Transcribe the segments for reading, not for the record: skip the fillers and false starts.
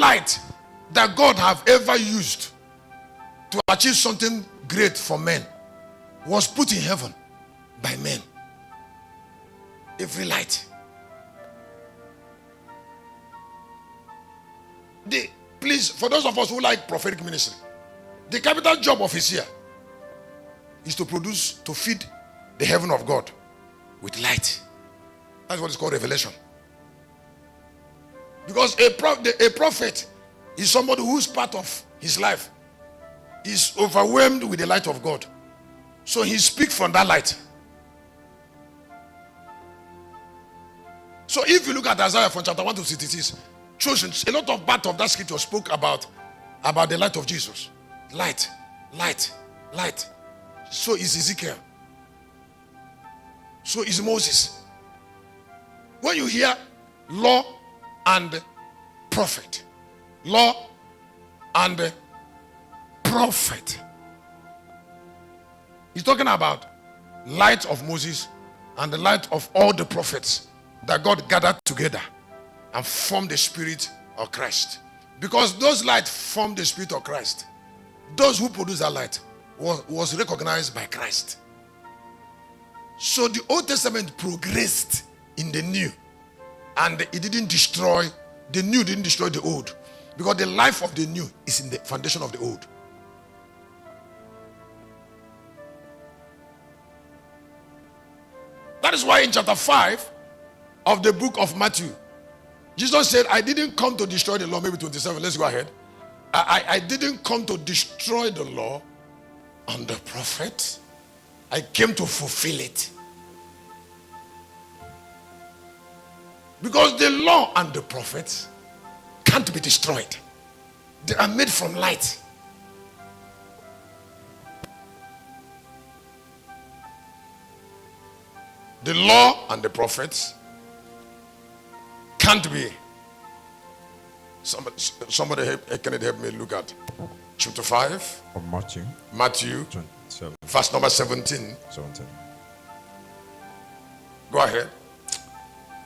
light that God have ever used to achieve something great for men was put in heaven by men. Every light. Please, for those of us who like prophetic ministry, the capital job of his year is to produce, to feed the heaven of God with light. That's what is called revelation. Because a prophet is somebody whose part of his life is overwhelmed with the light of God. So he speaks from that light. So if you look at Isaiah from chapter 1 to 66, shows a lot of part of that scripture spoke about the light of Jesus. Light, light, light. So is Ezekiel. So is Moses. When you hear law and prophet, law and prophet, he's talking about light of Moses and the light of all the prophets that God gathered together and formed the spirit of Christ. Because those lights formed the spirit of Christ. Those who produced that light was recognized by Christ. So the Old Testament progressed in the new, and it didn't destroy the new, didn't destroy the old, because the life of the new is in the foundation of the old. That is why in chapter 5 of the book of Matthew, Jesus said, I didn't come to destroy the law. Maybe 27, let's go ahead. I didn't come to destroy the law and the prophet. I came to fulfill it. Because the law and the prophets can't be destroyed. They are made from light. The law and the prophets can't be. Somebody can it help me look at chapter 5 of Matthew 27. Verse number 17. Go ahead.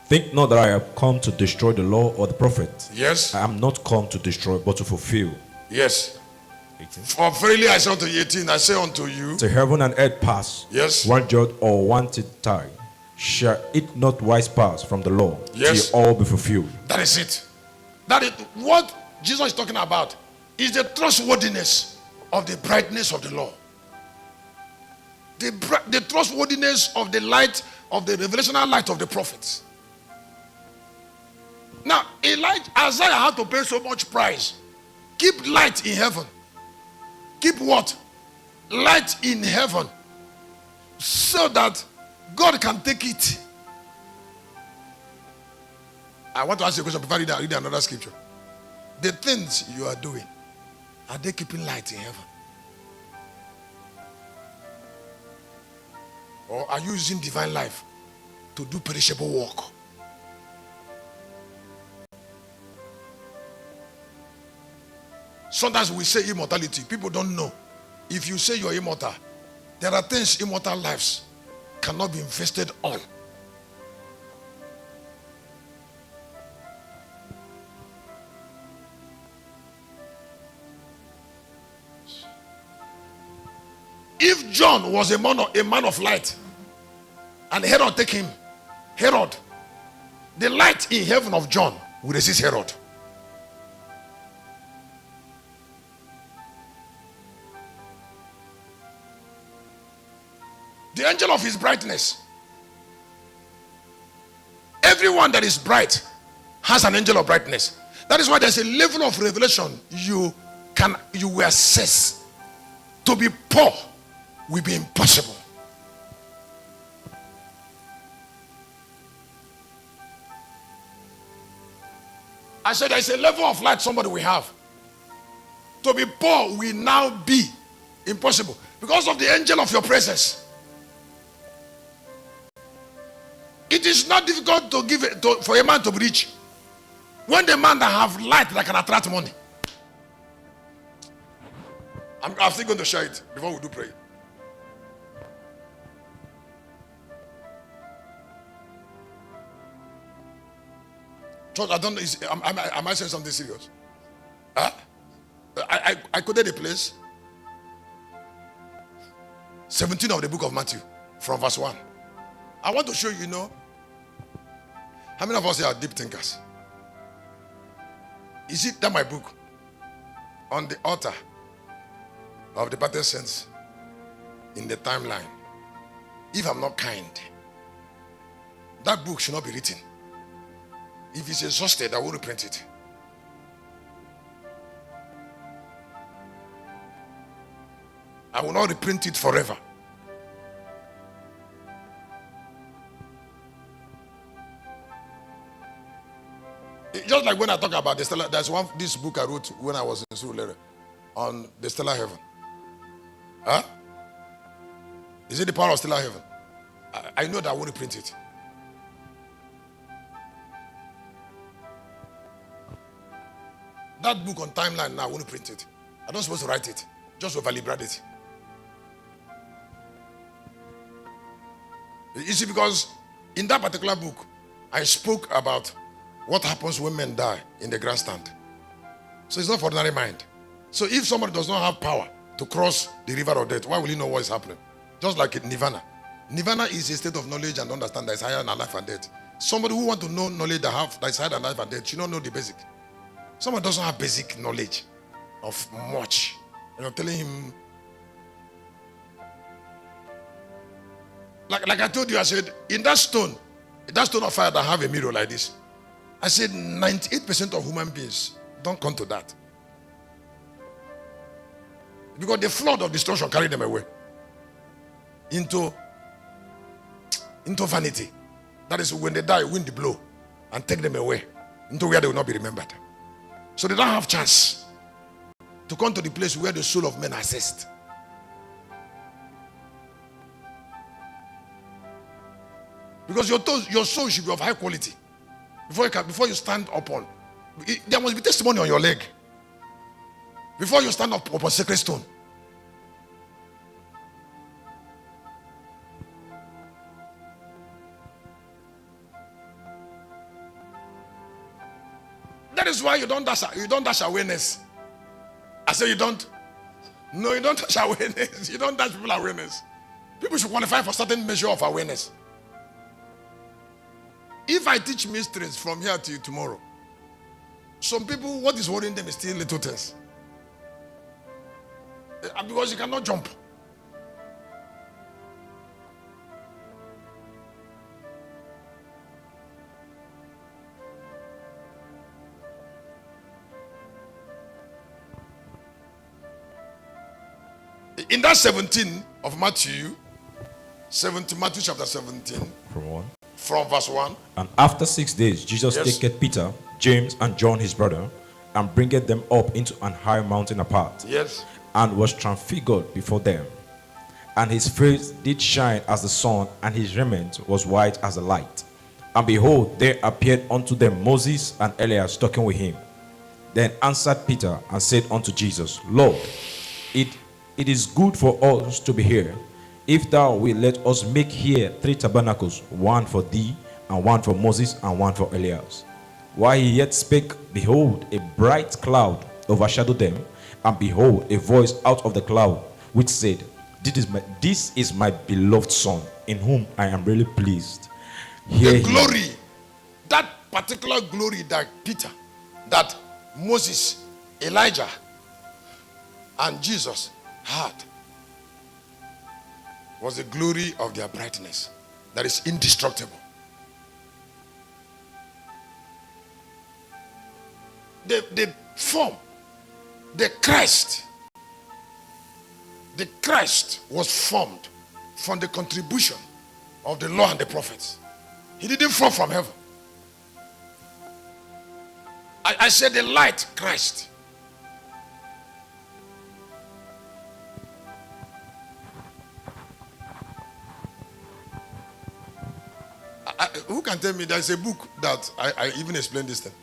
Think not that I have come to destroy the law or the prophet. Yes. I am not come to destroy, but to fulfill. Yes. 18. For verily I say unto you, 18, I say unto you, till heaven and earth pass, yes, one jot or one tittle shall it not wise pass from the law, yes, till all be fulfilled. That is it. That is what Jesus is talking about. Is the trustworthiness of the brightness of the law. The trustworthiness of the light of the revelational light of the prophets. Now, Isaiah had to pay so much price. Keep light in heaven. Keep what? Light in heaven. So that God can take it. I want to ask you a question before I read another scripture. The things you are doing, are they keeping light in heaven? Or are you using divine life to do perishable work? Sometimes we say immortality. People don't know. If you say you're immortal, there are things immortal lives cannot be invested on. If John was a man of light, and Herod take him, Herod, the light in heaven of John will resist Herod. The angel of his brightness. Everyone that is bright has an angel of brightness. That is why there's a level of revelation you will assess. To be poor will be impossible. I said there's a level of light somebody will have. To be poor will now be impossible because of the angel of your presence. It is not difficult to give it for a man to be rich when the man that have light that can attract money. I'm still going to share it before we do pray. Church, I don't know. Am I saying something serious? Huh? I quoted a place. 17 of the book of Matthew, from verse 1. I want to show you, how many of us here are deep thinkers? Is it that my book, on the altar of the battle saints in the timeline? If I'm not kind, that book should not be written. If it's exhausted, I will reprint it. I will not reprint it forever. Just like when I talk about the stellar, there's this book I wrote when I was in Surulere on the stellar heaven. Huh? Is it the power of stellar heaven? I know that I won't reprint it. That book on timeline now, I won't print it. I'm not supposed to write it. Just over-liberate it. You see, because in that particular book, I spoke about what happens when men die in the grandstand. So it's not for ordinary mind. So if somebody does not have power to cross the river of death, why will he know what is happening? Just like in Nirvana. Nirvana is a state of knowledge and understand that is higher than life and death. Somebody who wants to know knowledge that is higher than life and death should not know the basic. Someone doesn't have basic knowledge of much. And you're telling him, like I told you, I said, in that stone of fire that have a mirror like this, I said 98% of human beings don't come to that. Because the flood of destruction carried them away into vanity. That is when they die, wind blow and take them away into where they will not be remembered. So they don't have chance to come to the place where the soul of men assist. Because your soul should be of high quality. Before you stand upon, there must be testimony on your leg. Before you stand up upon sacred stone. That is why you don't dash awareness. I say you don't. No, you don't dash awareness. You don't dash people awareness. People should qualify for certain measure of awareness. If I teach mysteries from here till tomorrow, some people, what is worrying them is still little things. Because you cannot jump. In that 17 of Matthew chapter 17, from verse 1. And after 6 days, Jesus taketh Peter, James, and John his brother, and bringeth them up into an high mountain apart. Yes. And was transfigured before them. And his face did shine as the sun, and his raiment was white as the light. And behold, there appeared unto them Moses and Elias talking with him. Then answered Peter and said unto Jesus, Lord, it is good for us to be here. If thou wilt let us make here 3 tabernacles, one for thee, and one for Moses, and one for Elias. While he yet spake, behold, a bright cloud overshadowed them, and behold, a voice out of the cloud, which said, This is my beloved Son, in whom I am really pleased. Hear the glory, that particular glory that Peter, that Moses, Elijah, and Jesus had, was the glory of their brightness that is indestructible. The form, the Christ was formed from the contribution of the law and the prophets. He didn't fall from heaven. I said the light, Christ. Who can tell me there's a book that I even explain this thing?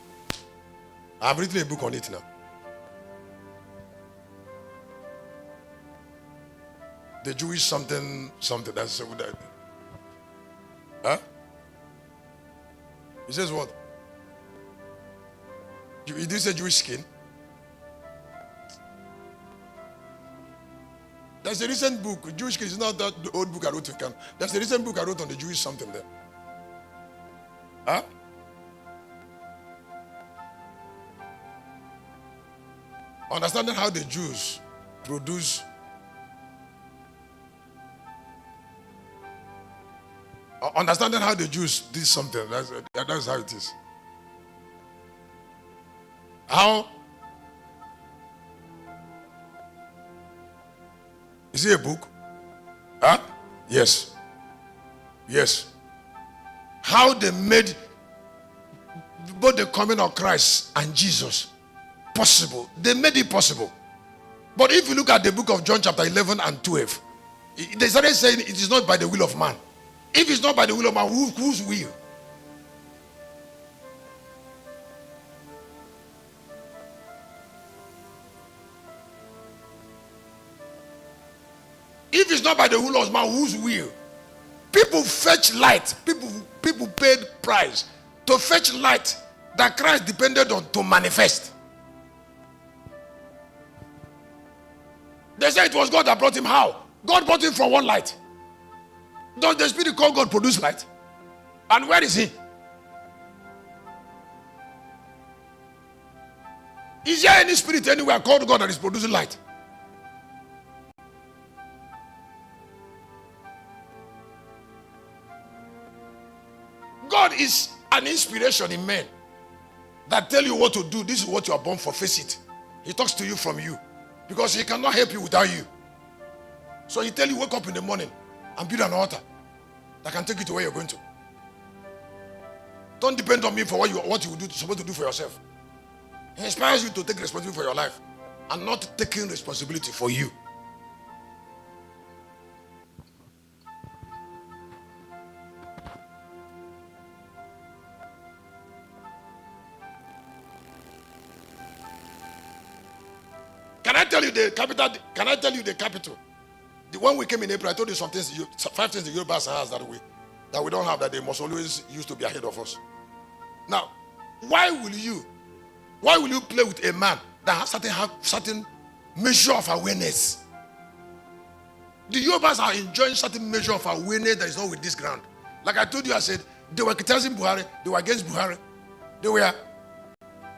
I've written a book on it now. The Jewish something that's that. Huh? He says what? He did say Jewish skin. There's a recent book, Jewish Kids, it's not that the old book I wrote. There's a recent book I wrote on the Jewish something there. Huh? Understanding how the Jews produce. Understanding how the Jews did something. That's how it is. How? Is it a book? Huh? Yes. Yes. How they made both the coming of Christ and Jesus possible. They made it possible. But if you look at the book of John chapter 11 and 12, they started saying it is not by the will of man. If it's not by the will of man, whose will? If it's not by the will of man, whose will? People fetch light. People paid price to fetch light that Christ depended on to manifest. They say it was God that brought him. How? God brought him from one light. Does the Spirit called God produce light? And where is he? Is there any spirit anywhere called God that is producing light? God is an inspiration in men that tell you what to do. This is what you are born for. Face it. He talks to you from you because he cannot help you without you. So he tell you, wake up in the morning and build an altar that can take you to where you're going to. Don't depend on me for what you supposed to do for yourself. He inspires you to take responsibility for your life and not taking responsibility for you. Can I tell you the capital? Can I tell you the capital? When we came in April, I told you some things, 5 things the Yorubas has that we don't have, that they must always used to be ahead of us. Now, why will you play with a man that has certain measure of awareness? The Yorubas are enjoying certain measure of awareness that is not with this ground. Like I told you, I said they were criticizing Buhari, they were against Buhari, they were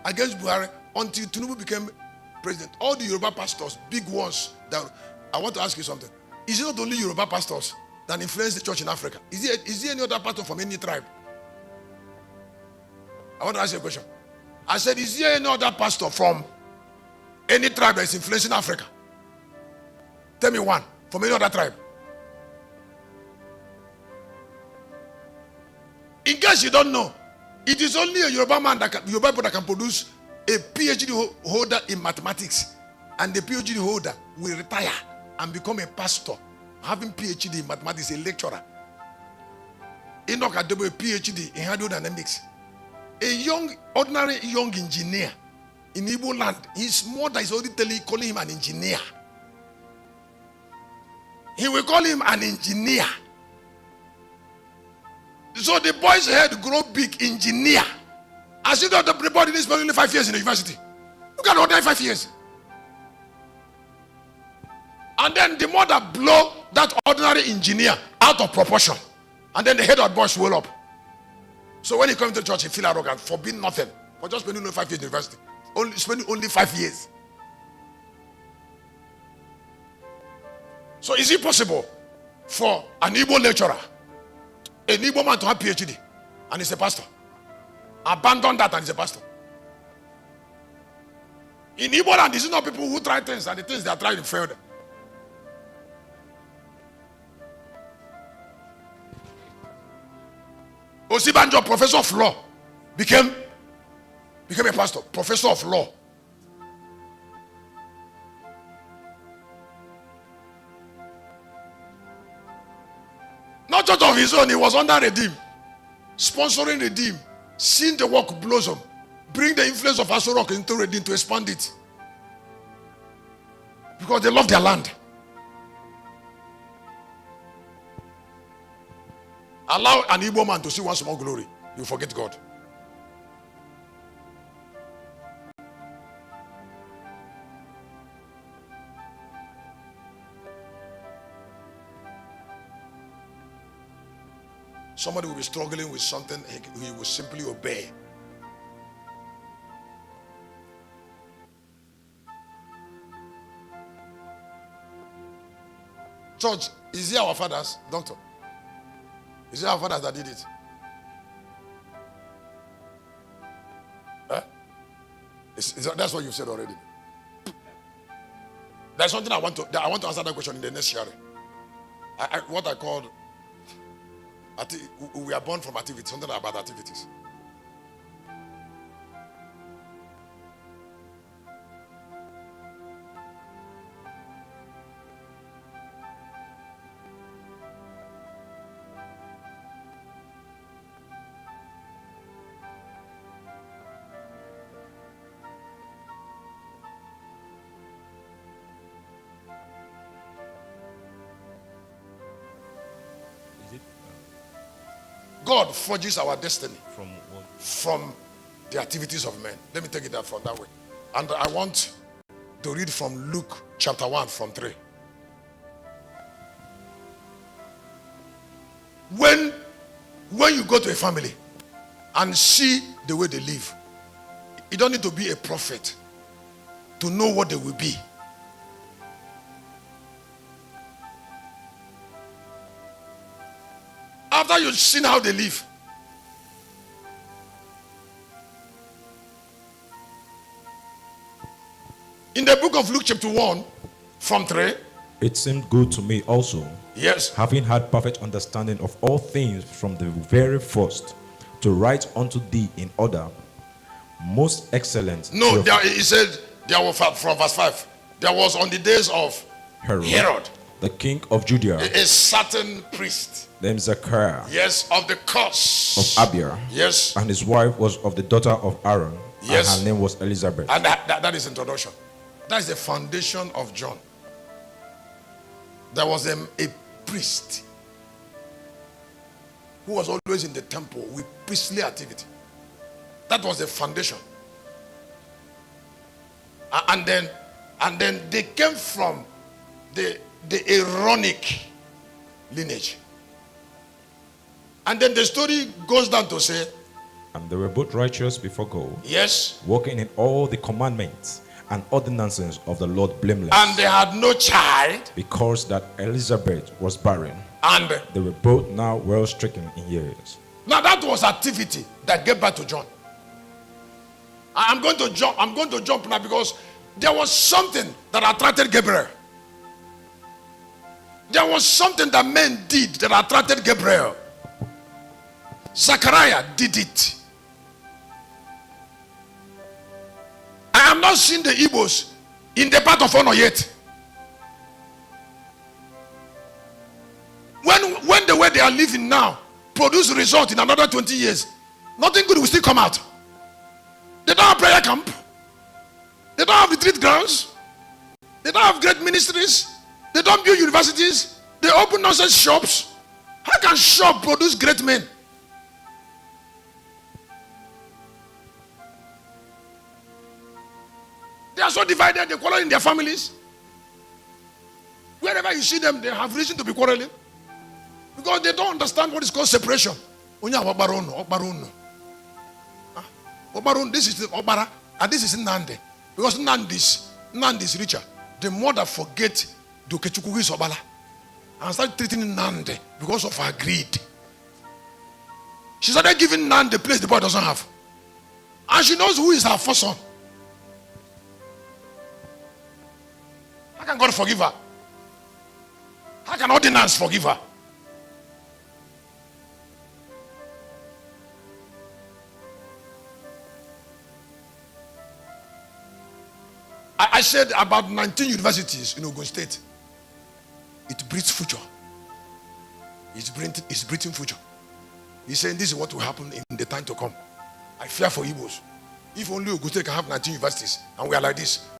against Buhari until Tinubu became president. All the Yoruba pastors, big ones, that I want to ask you something. Is it not only Yoruba pastors that influence the church in Africa? Is there any other pastor from any tribe? I want to ask you a question. I said, is there any other pastor from any tribe that is influencing Africa? Tell me one from any other tribe. In case you don't know, it is only a Yoruba man Yoruba people that can produce a PhD holder in mathematics, and the PhD holder will retire and become a pastor, having PhD in mathematics, a lecturer. Enoch Adebo, a PhD in hydrodynamics. A ordinary young engineer in Igbo land, his mother is already calling him an engineer. He will call him an engineer. So the boy's head grow big, engineer. As if the body is only 5 years in the university. You can order 5 years. And then the mother blow that ordinary engineer out of proportion. And then the head of the boy swell up. So when he comes to church, he feel arrogant, forbid nothing. For just spending only 5 years in university. Spending only 5 years. So is it possible for an Igbo lecturer, an Igbo man to have PhD and he's a pastor? Abandon that and he's a pastor. In Igbo land, these are not people who try things and the things they are trying to fail them. Osibanjo, professor of law, became a pastor, professor of law. Not just of his own, he was under Redeem, sponsoring Redeem, seeing the work blossom, bring the influence of Asorok into Redeem to expand it. Because they love their land. Allow an Igbo man to see one small glory, you forget God. Somebody will be struggling with something, he will simply obey. Church, is it our fathers, doctor? Is it our fathers that did it? Huh? That's what you said already. There's something I want to answer that question in the next sharing. What I called, we are born from activity, something about activities. God forges our destiny From what? from the activities of men. Let me take it from that way. And I want to read from Luke chapter 1 from 3. When you go to a family and see the way they live, you don't need to be a prophet to know what they will be. After you've seen how they live, in the book of Luke chapter 1 from 3, It seemed good to me also, yes, having had perfect understanding of all things from the very first, to write unto thee in order, most excellent. no, he said there was from verse 5, there was on the days of Herod, the king of Judea, a certain priest, named Zechariah, yes, of the curse of Abia, yes, and his wife was of the daughter of Aaron, Yes. and her name was Elizabeth. and that is introduction. That is the foundation of John. There was a priest who was always in the temple with priestly activity. That was the foundation. And then they came from the Aaronic lineage. And then the story goes down to say, And they were both righteous before God, yes, walking in all the commandments and ordinances of the Lord blameless. and they had no child, Because that Elizabeth was barren, and they were both now well stricken in years. now that was activity that gave birth to John. I'm going to jump now because there was something that attracted Gabriel. There was something that men did that attracted Gabriel. Zechariah did it. I am not seeing the Igbos in the path of honor yet. When the way they are living now produce result in another 20 years, nothing good will still come out. They don't have prayer camp. They don't have retreat grounds. They don't have great ministries. They don't build universities. They open nonsense shops. How can shop produce great men? They are so divided, they quarrel in their families. Wherever you see them, they have reason to be quarreling. Because they don't understand what is called separation. This is the Obara, and this is Nande. Because Nande is richer. The mother forget the Okechukwu is Obala and start treating Nande because of her greed. She started giving Nande the place the boy doesn't have. And she knows who is her first son. How can God forgive her? How can ordinance forgive her? I said about 19 universities in Ogun State. It breeds future. It's breeding future. He's saying this is what will happen in the time to come. I fear for Igbos. If only Ogun State can have 19 universities and we are like this,